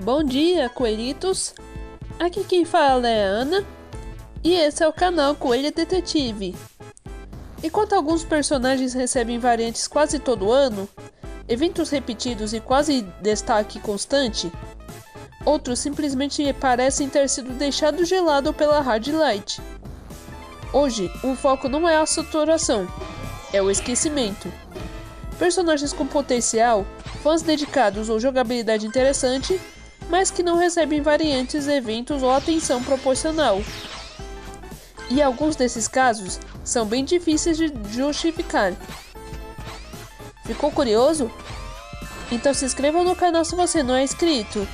Bom dia, coelhitos! Aqui quem fala é a Ana e esse é o canal Coelho Detetive. Enquanto alguns personagens recebem variantes quase todo ano, eventos repetidos e quase destaque constante, outros simplesmente parecem ter sido deixados de lado pela Hard Light. Hoje, o foco não é a saturação, é o esquecimento. Personagens com potencial, fãs dedicados ou jogabilidade interessante, mas que não recebem variantes, eventos ou atenção proporcional. E alguns desses casos são bem difíceis de justificar. Ficou curioso? Então se inscreva no canal se você não é inscrito.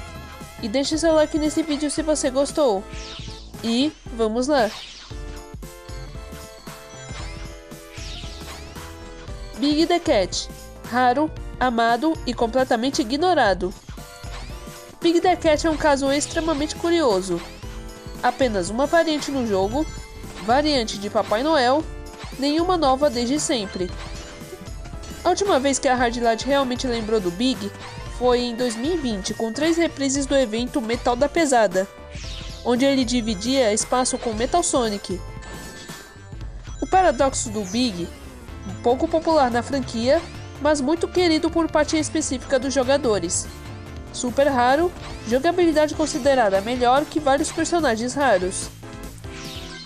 E deixe seu like nesse vídeo se você gostou. E vamos lá! Big the Cat. Raro, amado e completamente ignorado. Big the Cat é um caso extremamente curioso. Apenas uma variante no jogo, variante de Papai Noel, nenhuma nova desde sempre. A última vez que a Hard Light realmente lembrou do Big foi em 2020, com 3 reprises do evento Metal da Pesada, onde ele dividia espaço com Metal Sonic. O paradoxo do Big, pouco popular na franquia, mas muito querido por parte específica dos jogadores. Super raro, jogabilidade considerada melhor que vários personagens raros.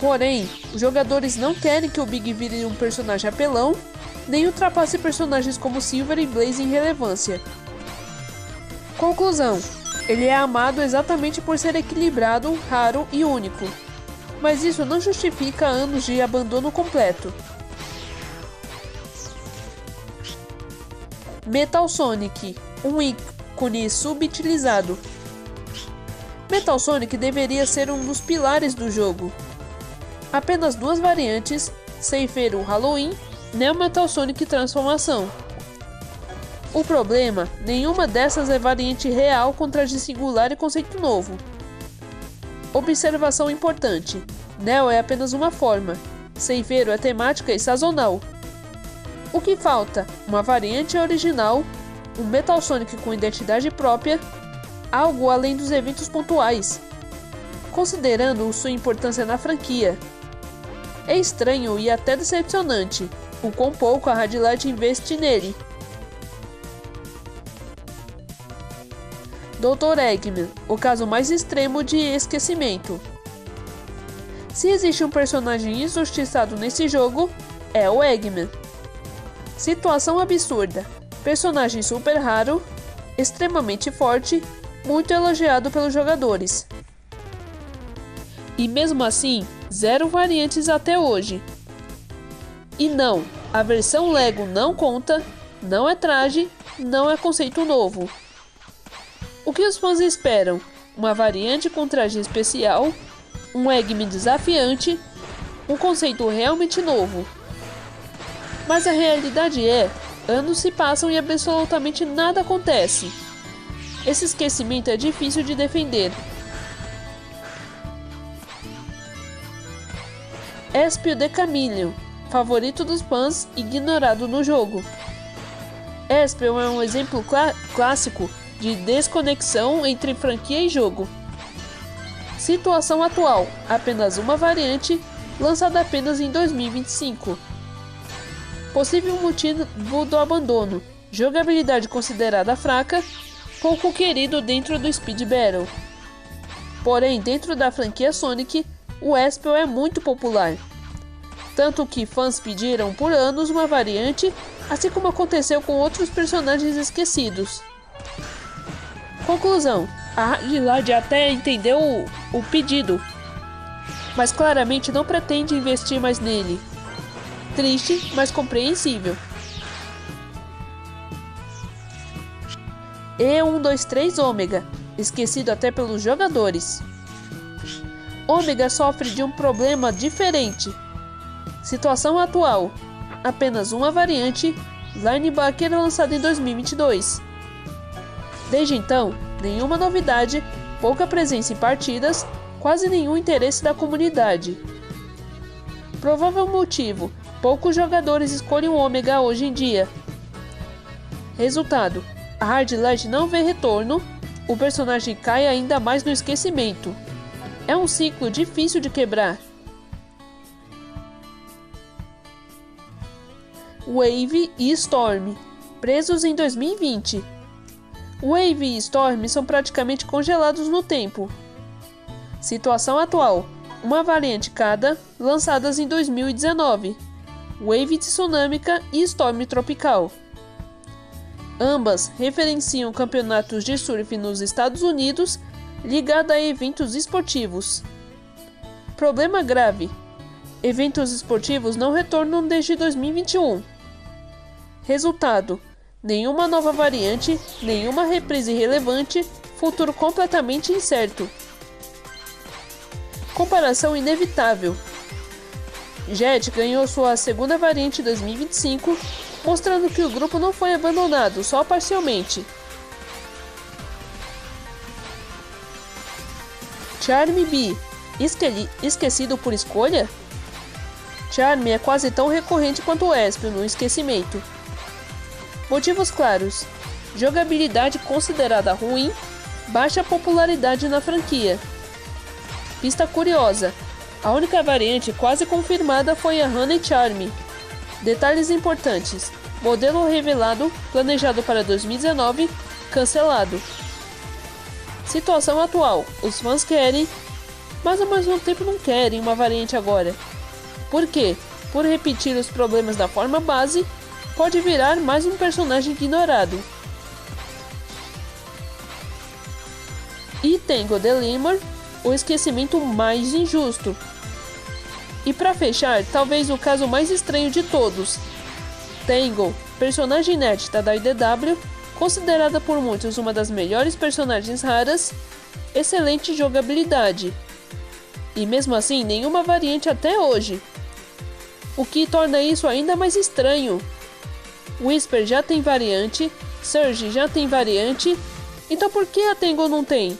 Porém, os jogadores não querem que o Big vire um personagem apelão, nem ultrapasse personagens como Silver e Blaze em relevância. Conclusão: ele é amado exatamente por ser equilibrado, raro e único. Mas isso não justifica anos de abandono completo. Metal Sonic, um ícone subutilizado. Metal Sonic deveria ser um dos pilares do jogo. Apenas 2 variantes, Ceifeiro Halloween, Neo Metal Sonic Transformação. O problema, nenhuma dessas é variante real com traje singular e conceito novo. Observação importante: Neo é apenas uma forma, Ceifeiro é temática e sazonal. O que falta? Uma variante original, um Metal Sonic com identidade própria, algo além dos eventos pontuais, considerando sua importância na franquia. É estranho e até decepcionante o quão pouco a Hard Light investe nele. Dr. Eggman, o caso mais extremo de esquecimento. Se existe um personagem injustiçado nesse jogo, é o Eggman. Situação absurda, personagem super raro, extremamente forte, muito elogiado pelos jogadores. E mesmo assim, 0 variantes até hoje. E não, a versão Lego não conta, não é traje, não é conceito novo. O que os fãs esperam? Uma variante com traje especial, um Eggman desafiante, um conceito realmente novo. Mas a realidade é, anos se passam e absolutamente nada acontece. Esse esquecimento é difícil de defender. Espio the Chameleon, favorito dos fãs, ignorado no jogo. Espio é um exemplo clássico de desconexão entre franquia e jogo. Situação atual, apenas uma variante, lançada apenas em 2025. Possível motivo do abandono, jogabilidade considerada fraca, pouco querido dentro do Speed Battle. Porém, dentro da franquia Sonic, o Espio é muito popular. Tanto que fãs pediram por anos uma variante, assim como aconteceu com outros personagens esquecidos. Conclusão: a Hard Light até entendeu o pedido, mas claramente não pretende investir mais nele. Triste, mas compreensível. E123 Ômega, esquecido até pelos jogadores. Ômega sofre de um problema diferente. Situação atual: apenas uma variante, Linebacker lançada em 2022. Desde então, nenhuma novidade, pouca presença em partidas, quase nenhum interesse da comunidade. Provável motivo: poucos jogadores escolhem o Ômega hoje em dia. Resultado: a Hard Light não vê retorno, o personagem cai ainda mais no esquecimento. É um ciclo difícil de quebrar. Wave e Storm, presos em 2020. Wave e Storm são praticamente congelados no tempo. Situação atual: uma variante cada, lançadas em 2019. Wave tsunâmica e Storm tropical. Ambas referenciam campeonatos de surf nos Estados Unidos ligado a eventos esportivos. Problema grave: eventos esportivos não retornam desde 2021. Resultado: nenhuma nova variante, nenhuma reprise relevante, futuro completamente incerto. Comparação inevitável: Jet ganhou sua segunda variante em 2025, mostrando que o grupo não foi abandonado, só parcialmente. Charm B, esquecido por escolha? Charm é quase tão recorrente quanto Espio no esquecimento. Motivos claros: jogabilidade considerada ruim, baixa popularidade na franquia. Pista curiosa: a única variante quase confirmada foi a Honey Charm. Detalhes importantes: modelo revelado, planejado para 2019, cancelado. Situação atual: os fãs querem, mas ao mesmo tempo não querem uma variante agora. Por quê? Por repetir os problemas da forma base, pode virar mais um personagem ignorado. E Tangle the Lemur, o esquecimento mais injusto. E para fechar, talvez o caso mais estranho de todos. Tangle, personagem inédita da IDW, considerada por muitos uma das melhores personagens raras, excelente jogabilidade. E mesmo assim, nenhuma variante até hoje. O que torna isso ainda mais estranho. Whisper já tem variante, Surge já tem variante, então por que a Tangle não tem?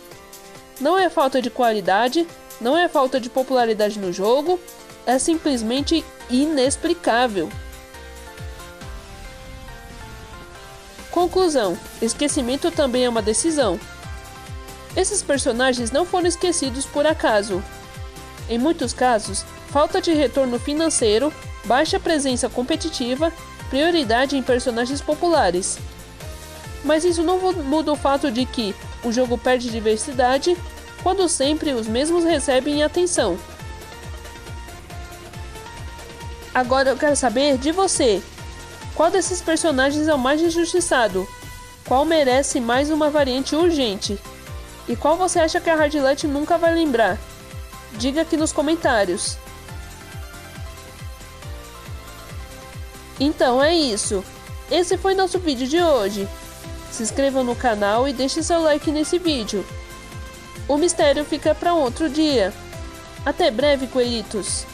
Não é falta de qualidade, não é falta de popularidade no jogo, é simplesmente inexplicável. Conclusão: esquecimento também é uma decisão. Esses personagens não foram esquecidos por acaso. Em muitos casos, falta de retorno financeiro, baixa presença competitiva, prioridade em personagens populares. Mas isso não muda o fato de que o jogo perde diversidade quando sempre os mesmos recebem atenção. Agora eu quero saber de você. Qual desses personagens é o mais injustiçado? Qual merece mais uma variante urgente? E qual você acha que a Hardlight nunca vai lembrar? Diga aqui nos comentários. Então é isso. Esse foi nosso vídeo de hoje. Se inscreva no canal e deixe seu like nesse vídeo. O mistério fica para outro dia. Até breve, coelhitos!